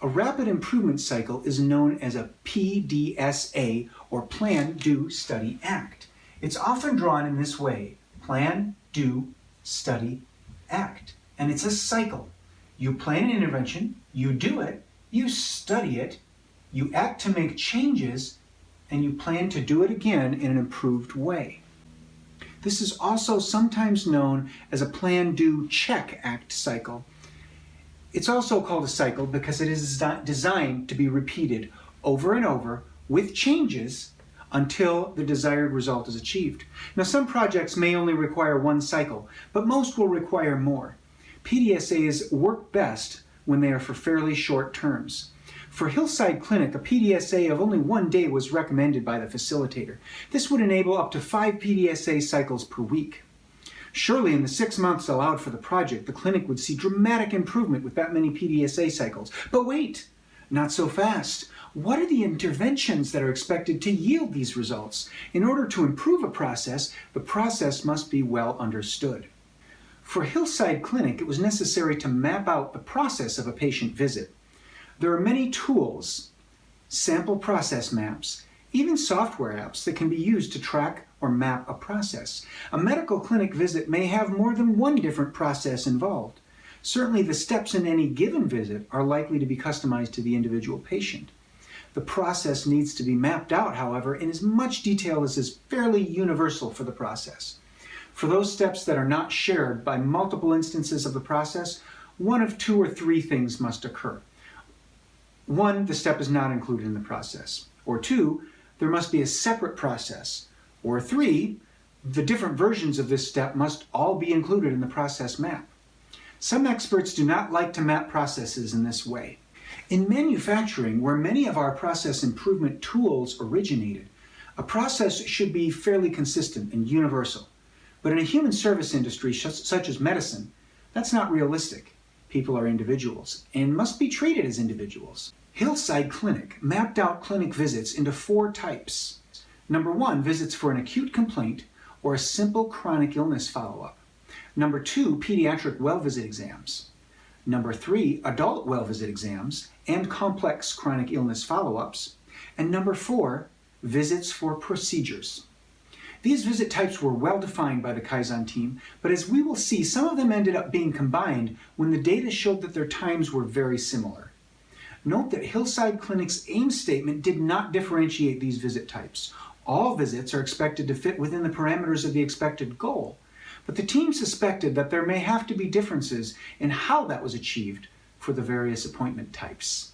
A rapid improvement cycle is known as a PDSA, or Plan, Do, Study, Act. It's often drawn in this way: plan, do, study, act. And it's a cycle. You plan an intervention, you do it, you study it, you act to make changes, and you plan to do it again in an improved way. This is also sometimes known as a plan, do, check, act cycle. It's also called a cycle because it is designed to be repeated over and over with changes until the desired result is achieved. Now, some projects may only require one cycle, but most will require more. PDSAs work best when they are for fairly short terms. For Hillside Clinic, a PDSA of only 1 day was recommended by the facilitator. This would enable up to 5 PDSA cycles per week. Surely in the 6 months allowed for the project, the clinic would see dramatic improvement with that many PDSA cycles. But wait, not so fast. What are the interventions that are expected to yield these results? In order to improve a process, the process must be well understood. For Hillside Clinic, it was necessary to map out the process of a patient visit. There are many tools, sample process maps, even software apps that can be used to track or map a process. A medical clinic visit may have more than one different process involved. Certainly the steps in any given visit are likely to be customized to the individual patient. The process needs to be mapped out, however, in as much detail as is fairly universal for the process. For those steps that are not shared by multiple instances of the process, one of 2 or 3 things must occur. 1, the step is not included in the process. Or 2, there must be a separate process. Or 3, the different versions of this step must all be included in the process map. Some experts do not like to map processes in this way. In manufacturing, where many of our process improvement tools originated, a process should be fairly consistent and universal. But in a human service industry such as medicine, that's not realistic. People are individuals and must be treated as individuals. Hillside Clinic mapped out clinic visits into 4 types. Number 1, visits for an acute complaint or a simple chronic illness follow-up. Number 2, pediatric well visit exams. Number 3, adult well visit exams and complex chronic illness follow-ups. And number 4, visits for procedures. These visit types were well defined by the Kaizen team, but as we will see, some of them ended up being combined when the data showed that their times were very similar. Note that Hillside Clinic's aim statement did not differentiate these visit types. All visits are expected to fit within the parameters of the expected goal, but the team suspected that there may have to be differences in how that was achieved for the various appointment types.